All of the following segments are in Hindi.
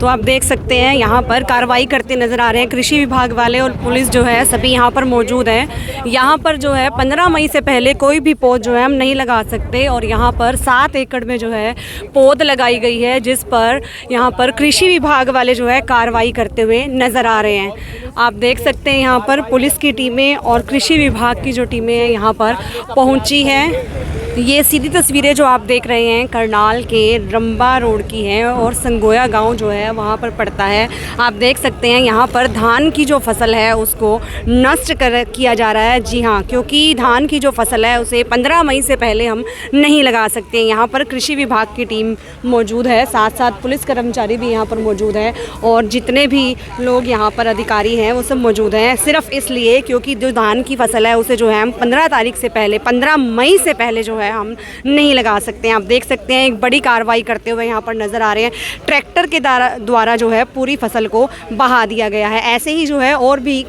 तो आप देख सकते हैं यहाँ पर कार्रवाई करते नज़र आ रहे हैं कृषि विभाग वाले और पुलिस जो है सभी यहाँ पर मौजूद हैं। यहाँ पर जो है 15 मई से पहले कोई भी पौध जो है हम नहीं लगा सकते और यहाँ पर 7 एकड़ में जो है पौध लगाई गई है, जिस पर यहाँ पर कृषि विभाग वाले जो है कार्रवाई करते हुए नज़र आ रहे हैं। आप देख सकते हैं यहाँ पर पुलिस की टीमें और कृषि विभाग की जो टीमें हैं यहाँ पर पहुँची हैं। ये सीधी तस्वीरें जो आप देख रहे हैं करनाल के रंबा रोड की हैं और संगोया गांव जो है वहां पर पड़ता है। आप देख सकते हैं यहाँ पर धान की जो फसल है उसको नष्ट किया जा रहा है। जी हाँ, क्योंकि धान की जो फसल है उसे 15 मई से पहले हम नहीं लगा सकते। यहाँ पर कृषि विभाग की टीम मौजूद है, साथ साथ पुलिस कर्मचारी भी यहाँ पर मौजूद है और जितने भी लोग यहाँ पर अधिकारी हैं वो सब मौजूद हैं, सिर्फ इसलिए क्योंकि जो धान की फसल है उसे जो है हम 15 तारीख से पहले 15 मई से पहले जो है हम नहीं लगा सकते हैं। आप देख सकते हैं एक बड़ी कार्रवाई करते हुए यहाँ पर नज़र आ रहे हैं। ट्रैक्टर के द्वारा जो है पूरी फसल को बहा दिया गया है। ऐसे ही जो है और भी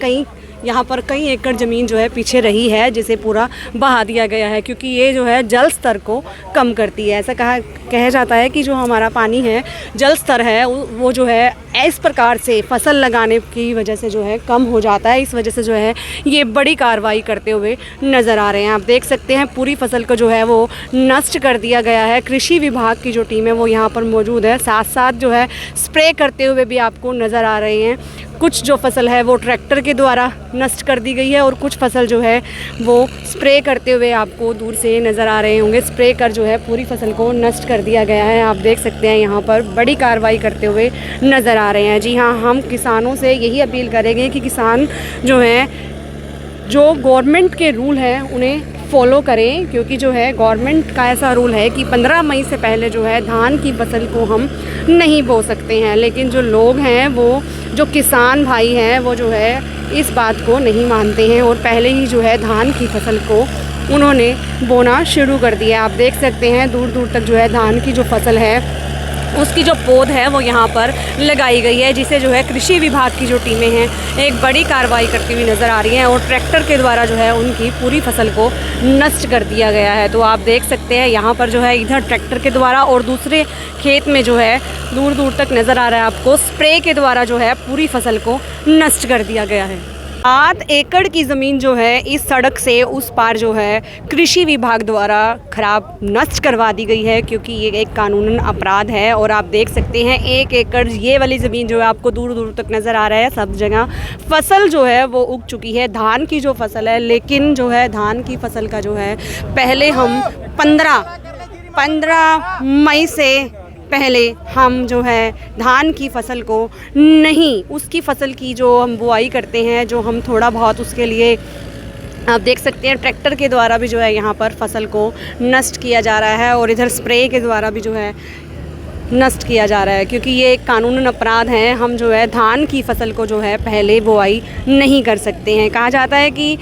यहाँ पर कई एकड़ ज़मीन जो है पीछे रही है जिसे पूरा बहा दिया गया है, क्योंकि ये जो है जल स्तर को कम करती है। ऐसा कहा जाता है कि जो हमारा पानी है, जल स्तर है, वो जो है इस प्रकार से फसल लगाने की वजह से जो है कम हो जाता है। इस वजह से जो है ये बड़ी कार्रवाई करते हुए नज़र आ रहे हैं। आप देख सकते हैं पूरी फसल को जो है वो नष्ट कर दिया गया है। कृषि विभाग की जो टीम है वो यहाँ पर मौजूद है, साथ साथ जो है स्प्रे करते हुए भी आपको नज़र आ रहे हैं। कुछ जो फसल है वो ट्रैक्टर के द्वारा नष्ट कर दी गई है और कुछ फसल जो है वो स्प्रे करते हुए आपको दूर से नज़र आ रहे होंगे। स्प्रे कर जो है पूरी फसल को नष्ट कर दिया गया है। आप देख सकते हैं यहाँ पर बड़ी कार्रवाई करते हुए नज़र आ रहे हैं। जी हाँ, हम किसानों से यही अपील करेंगे कि किसान जो हैं, जो गवर्नमेंट के रूल हैं उन्हें फॉलो करें, क्योंकि जो है गवर्नमेंट का ऐसा रूल है कि 15 मई से पहले जो है धान की फसल को हम नहीं बो सकते हैं। लेकिन जो लोग हैं, वो जो किसान भाई हैं, वो जो है इस बात को नहीं मानते हैं और पहले ही जो है धान की फसल को उन्होंने बोना शुरू कर दिया। आप देख सकते हैं दूर दूर तक जो है धान की जो फसल है उसकी जो पौध है वो यहाँ पर लगाई गई है, जिसे जो है कृषि विभाग की जो टीमें हैं एक बड़ी कार्रवाई करती हुई नज़र आ रही हैं और ट्रैक्टर के द्वारा जो है उनकी पूरी फसल को नष्ट कर दिया गया है। तो आप देख सकते हैं यहाँ पर जो है इधर ट्रैक्टर के द्वारा और दूसरे खेत में जो है दूर दूर तक नज़र आ रहा है आपको स्प्रे के द्वारा जो है पूरी फसल को नष्ट कर दिया गया है। 7 एकड़ की ज़मीन जो है इस सड़क से उस पार जो है कृषि विभाग द्वारा खराब नष्ट करवा दी गई है, क्योंकि ये एक कानूनन अपराध है। और आप देख सकते हैं 1 एकड़ ये वाली ज़मीन जो है आपको दूर दूर तक नज़र आ रहा है। सब जगह फसल जो है वो उग चुकी है, धान की जो फसल है। लेकिन जो है धान की फसल का जो है पहले हम 15 मई से पहले हम जो है धान की फसल को नहीं, उसकी फसल की जो हम बुआई करते हैं, जो हम थोड़ा बहुत उसके लिए आप देख सकते हैं ट्रैक्टर के द्वारा भी जो है यहाँ पर फसल को नष्ट किया जा रहा है और इधर स्प्रे के द्वारा भी जो है नष्ट किया जा रहा है, क्योंकि ये एक कानूनन अपराध है। हम जो है धान की फसल को जो है पहले बुआई नहीं कर सकते हैं। कहा जाता है कि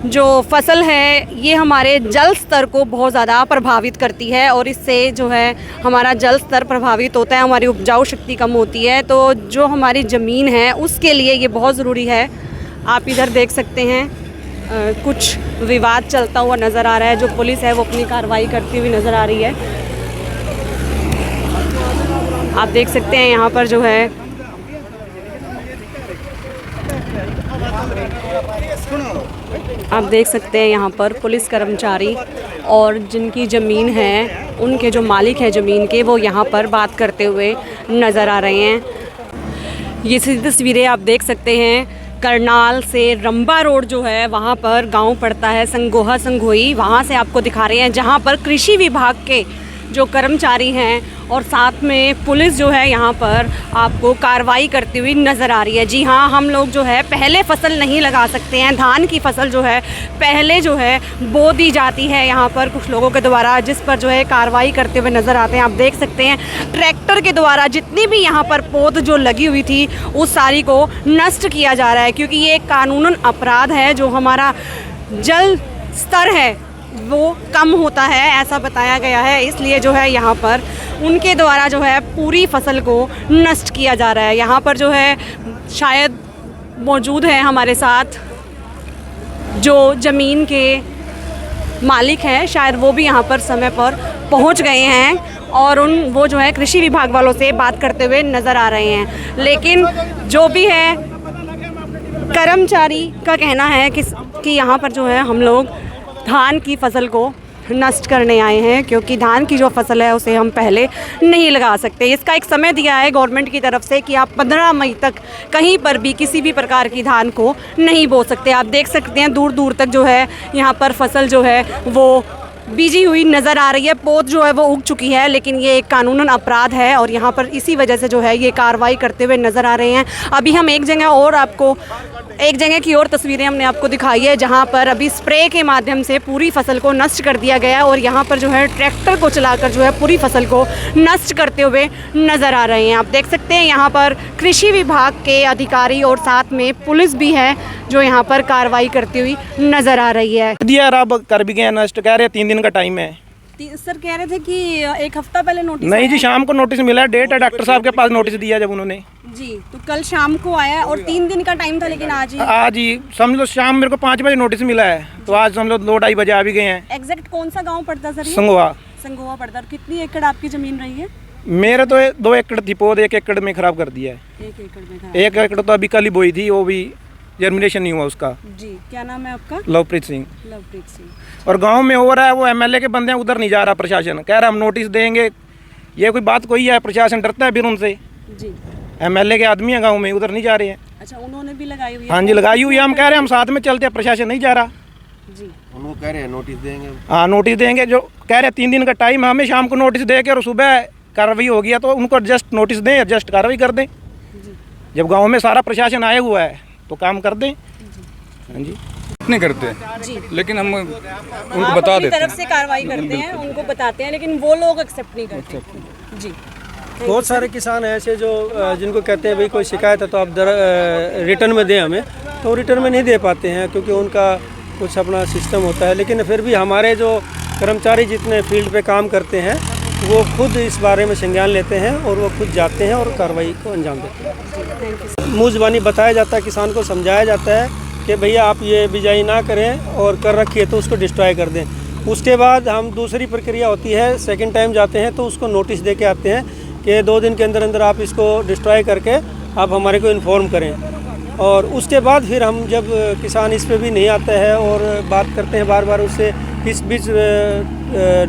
जो फसल है ये हमारे जल स्तर को बहुत ज़्यादा प्रभावित करती है और इससे जो है हमारा जल स्तर प्रभावित होता है, हमारी उपजाऊ शक्ति कम होती है। तो जो हमारी ज़मीन है उसके लिए ये बहुत ज़रूरी है। आप इधर देख सकते हैं कुछ विवाद चलता हुआ नज़र आ रहा है। जो पुलिस है वो अपनी कार्रवाई करती हुई नज़र आ रही है। आप देख सकते हैं यहाँ पर जो है आप देख सकते हैं यहाँ पर पुलिस कर्मचारी और जिनकी ज़मीन है, उनके जो मालिक हैं ज़मीन के, वो यहाँ पर बात करते हुए नज़र आ रहे हैं। ये सीधी तस्वीरें आप देख सकते हैं करनाल से रंबा रोड जो है वहाँ पर गांव पड़ता है संगोहा संगोई, वहाँ से आपको दिखा रहे हैं, जहाँ पर कृषि विभाग के जो कर्मचारी हैं और साथ में पुलिस जो है यहाँ पर आपको कार्रवाई करती हुई नज़र आ रही है। जी हाँ, हम लोग जो है पहले फसल नहीं लगा सकते हैं। धान की फसल जो है पहले जो है बो दी जाती है यहाँ पर कुछ लोगों के द्वारा, जिस पर जो है कार्रवाई करते हुए नज़र आते हैं। आप देख सकते हैं ट्रैक्टर के द्वारा जितनी भी यहाँ पर पौध जो लगी हुई थी उस सारी को नष्ट किया जा रहा है, क्योंकि ये एक कानूनन अपराध है। जो हमारा जल स्तर है वो कम होता है, ऐसा बताया गया है। इसलिए जो है यहाँ पर उनके द्वारा जो है पूरी फसल को नष्ट किया जा रहा है। यहाँ पर जो है शायद मौजूद है हमारे साथ जो ज़मीन के मालिक हैं, शायद वो भी यहाँ पर समय पर पहुँच गए हैं और वो जो है कृषि विभाग वालों से बात करते हुए नज़र आ रहे हैं। लेकिन जो भी है, कर्मचारी का कहना है कि यहाँ पर जो है हम लोग धान की फसल को नष्ट करने आए हैं, क्योंकि धान की जो फसल है उसे हम पहले नहीं लगा सकते। इसका एक समय दिया है गवर्नमेंट की तरफ से कि आप 15 मई तक कहीं पर भी किसी भी प्रकार की धान को नहीं बो सकते। आप देख सकते हैं दूर दूर तक जो है यहाँ पर फसल जो है वो बीजी हुई नज़र आ रही है। पोत जो है वो उग चुकी है, लेकिन ये एक कानूनन अपराध है और यहाँ पर इसी वजह से जो है ये कार्रवाई करते हुए नज़र आ रहे हैं। अभी हम एक जगह की और तस्वीरें हमने आपको दिखाई है, जहाँ पर अभी स्प्रे के माध्यम से पूरी फसल को नष्ट कर दिया गया है और यहाँ पर जो है ट्रैक्टर को चलाकर जो है पूरी फसल को नष्ट करते हुए नज़र आ रहे हैं। आप देख सकते हैं यहाँ पर कृषि विभाग के अधिकारी और साथ में पुलिस भी है जो यहाँ पर कार्रवाई करती हुई नज़र आ रही है। दिया अब कर भी गए नष्ट, कह रहे 3 दिन का टाइम है। सर कह रहे थे कि एक हफ्ता पहले नोटिस नहीं जी, शाम को नोटिस मिला है, डेट है, डॉक्टर साहब के पास नोटिस दिया जब उन्होंने जी, तो कल शाम को आया और 3 दिन का टाइम था, लेकिन आज ही समझ लो शाम मेरे को 5 बजे नोटिस मिला है, तो आज समझ लो 2-2:30 बजे आ भी गए हैं। एग्जैक्ट कौन सा गांव पड़ता है सर? संगोआ पड़ता है। कितनी एकड़ आपकी ज़मीन रही है? मेरे तो 2 एकड़ थी पौध, 1 एकड़ में खराब कर दिया है। 1 एकड़ में? 1 एकड़ तो अभी कल ही बोई थी, वो भी जर्मिनेशन नहीं हुआ उसका। जी, क्या नाम है आपका? लवप्रीत सिंह। लवप्रीत सिंह। और गांव में हो रहा है, वो एमएलए के बंदे उधर नहीं जा रहा, प्रशासन कह रहा हम नोटिस देंगे। ये कोई बात कोई है? प्रशासन डरता है फिर उनसे। जी, एमएलए के आदमी है गांव में, उधर नहीं जा रहे हैं। अच्छा, उन्होंने भी लगाई हुई है? हाँ जी, लगाई हुई है। हम कह रहे हैं हम साथ में चलते हैं, प्रशासन नहीं जा रहा जी। उनको कह रहे हैं नोटिस देंगे। हाँ, नोटिस देंगे, जो कह रहे हैं 3 दिन का टाइम है, हमें शाम को नोटिस दे के और सुबह कार्रवाई हो गया तो उनको जस्ट नोटिस दें, जस्ट कार्रवाई कर दें। जब गाँव में सारा प्रशासन आया हुआ है तो काम कर दें। हाँ जी, नहीं करते लेकिन हम उनको बता देते हैं, तरफ से कार्रवाई करते हैं, उनको बताते हैं, लेकिन वो लोग एक्सेप्ट नहीं करते जी। बहुत सारे किसान हैं ऐसे जो जिनको कहते हैं भाई कोई शिकायत है तो आप रिटर्न में दें हमें, तो रिटर्न में नहीं दे पाते हैं क्योंकि उनका कुछ अपना सिस्टम होता है। लेकिन फिर भी हमारे जो कर्मचारी जितने फील्ड पे काम करते हैं वो खुद इस बारे में संज्ञान लेते हैं और वो खुद जाते हैं और कार्रवाई को अंजाम देते हैं। मुँह ज़बानी बताया जाता है, किसान को समझाया जाता है कि भैया आप ये बिजाई ना करें और कर रखिए तो उसको डिस्ट्रॉय कर दें। उसके बाद हम दूसरी प्रक्रिया होती है, सेकंड टाइम जाते हैं तो उसको नोटिस दे के आते हैं कि 2 दिन के अंदर अंदर आप इसको डिस्ट्रॉय करके आप हमारे को इन्फॉर्म करें। और उसके बाद फिर हम जब किसान इस पे भी नहीं आता है और बात करते हैं बार बार उससे, इस बीच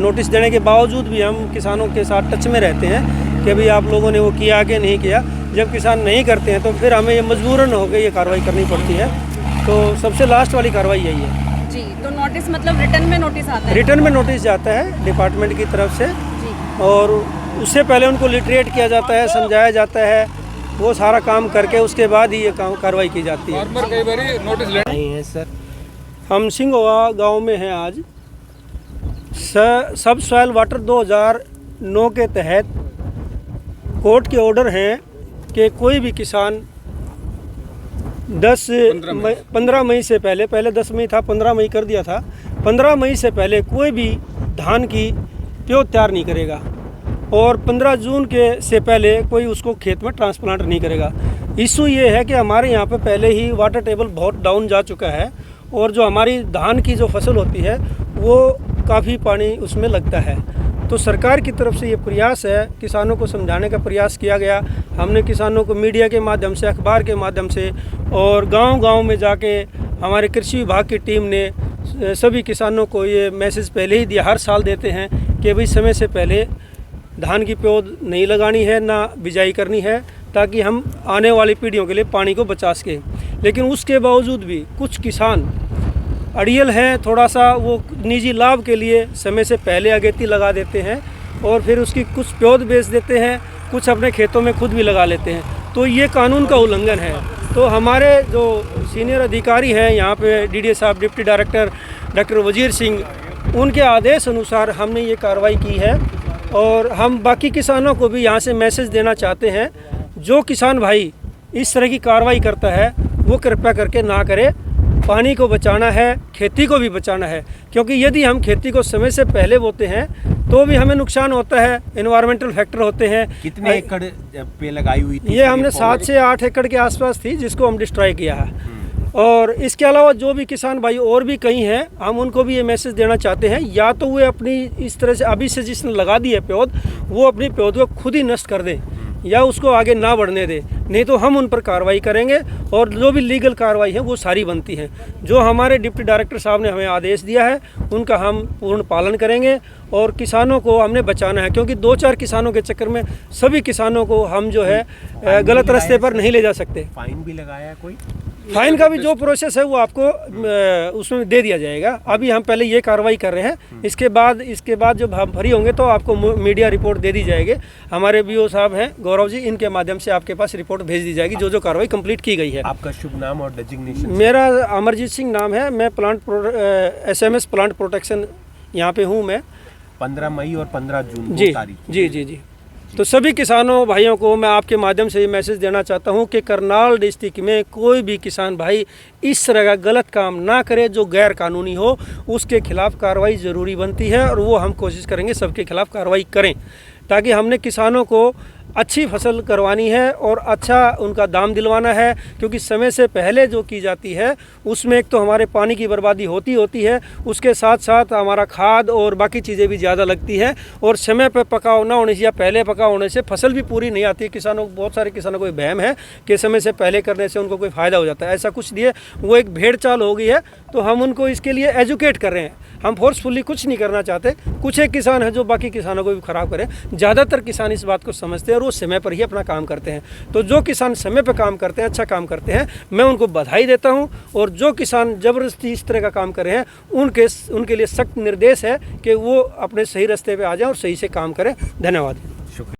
नोटिस देने के बावजूद भी हम किसानों के साथ टच में रहते हैं कि भाई आप लोगों ने वो किया कि नहीं किया। जब किसान नहीं करते हैं तो फिर हमें ये मजबूरन हो गई ये कार्रवाई करनी पड़ती है। तो सबसे लास्ट वाली कार्रवाई यही है जी। तो नोटिस मतलब रिटर्न में नोटिस आता है? रिटर्न में नोटिस जाता है डिपार्टमेंट की तरफ से जी। और उससे पहले उनको लिटरेट किया जाता है, समझाया जाता है, वो सारा काम करके उसके बाद ही ये कार्रवाई की जाती है। कई बार नोटिस नहीं है सर। हम सिंगोआ गांव में हैं आज। सब सॉइल वाटर 2009 के तहत कोर्ट के ऑर्डर हैं कि कोई भी किसान 15 मई से पहले 10 मई था, 15 मई कर दिया था, 15 मई से पहले कोई भी धान की प्योत तैयार नहीं करेगा और 15 जून के से पहले कोई उसको खेत में ट्रांसप्लांट नहीं करेगा। इशू ये है कि हमारे यहाँ पे पहले ही वाटर टेबल बहुत डाउन जा चुका है और जो हमारी धान की जो फसल होती है वो काफ़ी पानी उसमें लगता है। तो सरकार की तरफ से ये प्रयास है, किसानों को समझाने का प्रयास किया गया। हमने किसानों को मीडिया के माध्यम से, अखबार के माध्यम से और गांव-गांव में जाके हमारे कृषि विभाग की टीम ने सभी किसानों को ये मैसेज पहले ही दिया, हर साल देते हैं कि भाई समय से पहले धान की पौध नहीं लगानी है, ना बिजाई करनी है, ताकि हम आने वाली पीढ़ियों के लिए पानी को बचा सकें। लेकिन उसके बावजूद भी कुछ किसान अड़ियल हैं, थोड़ा सा वो निजी लाभ के लिए समय से पहले अगेती लगा देते हैं और फिर उसकी कुछ पौध बेच देते हैं, कुछ अपने खेतों में खुद भी लगा लेते हैं। तो ये कानून का उल्लंघन है। तो हमारे जो सीनियर अधिकारी हैं यहाँ पे, डीडी साहब, डिप्टी डायरेक्टर डॉक्टर वजीर सिंह, उनके आदेश अनुसार हमने ये कार्रवाई की है और हम बाकी किसानों को भी यहाँ से मैसेज देना चाहते हैं, जो किसान भाई इस तरह की कार्रवाई करता है वो कृपया करके ना करे। पानी को बचाना है, खेती को भी बचाना है, क्योंकि यदि हम खेती को समय से पहले बोते हैं तो भी हमें नुकसान होता है, एनवायरमेंटल फैक्टर होते हैं। कितने एकड़ पे लगाई हुई थी? ये हमने 7 से 8 एकड़ के आसपास थी जिसको हम डिस्ट्रॉय किया है। और इसके अलावा जो भी किसान भाई और भी कई हैं, हम उनको भी ये मैसेज देना चाहते हैं, या तो वे अपनी इस तरह से अभी से जिसने लगा दी है पौध, वो अपनी पौध को खुद ही नष्ट कर दें या उसको आगे ना बढ़ने दे, नहीं तो हम उन पर कार्रवाई करेंगे और जो भी लीगल कार्रवाई है वो सारी बनती है। जो हमारे डिप्टी डायरेक्टर साहब ने हमें आदेश दिया है उनका हम पूर्ण पालन करेंगे और किसानों को हमने बचाना है, क्योंकि 2-4 किसानों के चक्कर में सभी किसानों को हम जो है गलत रास्ते पर नहीं ले जा सकते। फाइन भी लगाया है कोई? फाइन का भी जो प्रोसेस है वो आपको उसमें दे दिया जाएगा। अभी हम पहले ये कार्रवाई कर रहे हैं, इसके बाद जब हम फ्री होंगे तो आपको मीडिया रिपोर्ट दे दी जाएगी। हमारे बीओ साहब हैं गौरव जी, इनके माध्यम से आपके पास रिपोर्ट भेज दी जाएगी जो कार्रवाई कंप्लीट की गई है। आपका शुभ नाम और डेजिग्नेशन? मेरा अमरजीत सिंह नाम है, मैं SMS प्लांट प्रोटेक्शन यहाँ पे हूँ मैं। 15 मई और 15 जून जी तारीख। जी। तो सभी किसानों भाइयों को मैं आपके माध्यम से ये मैसेज देना चाहता हूँ कि करनाल डिस्ट्रिक्ट में कोई भी किसान भाई इस तरह का गलत काम ना करे जो गैर कानूनी हो, उसके खिलाफ कार्रवाई ज़रूरी बनती है और वो हम कोशिश करेंगे सबके खिलाफ कार्रवाई करें, ताकि हमने किसानों को अच्छी फसल करवानी है और अच्छा उनका दाम दिलवाना है। क्योंकि समय से पहले जो की जाती है उसमें एक तो हमारे पानी की बर्बादी होती है, उसके साथ साथ हमारा खाद और बाकी चीज़ें भी ज़्यादा लगती है और समय पर पकाव ना होने से या पहले पकाव होने से फसल भी पूरी नहीं आती है। किसानों को, बहुत सारे किसानों को वहम है कि समय से पहले करने से उनको कोई फ़ायदा हो जाता है, ऐसा कुछ नहीं है। वो एक भेड़ चाल हो गई है, तो हम उनको इसके लिए एजुकेट कर रहे हैं। हम फोर्सफुली कुछ नहीं करना चाहते। कुछ एक किसान है जो बाकी किसानों को भी ख़राब करें, ज़्यादातर किसान इस बात को समझते हैं और वो समय पर ही अपना काम करते हैं। तो जो किसान समय पर काम करते हैं, अच्छा काम करते हैं, मैं उनको बधाई देता हूं। और जो किसान ज़बरदस्ती इस तरह का काम कर रहे हैं उनके लिए सख्त निर्देश है कि वो अपने सही रास्ते पे आ जाएं और सही से काम करें। धन्यवाद।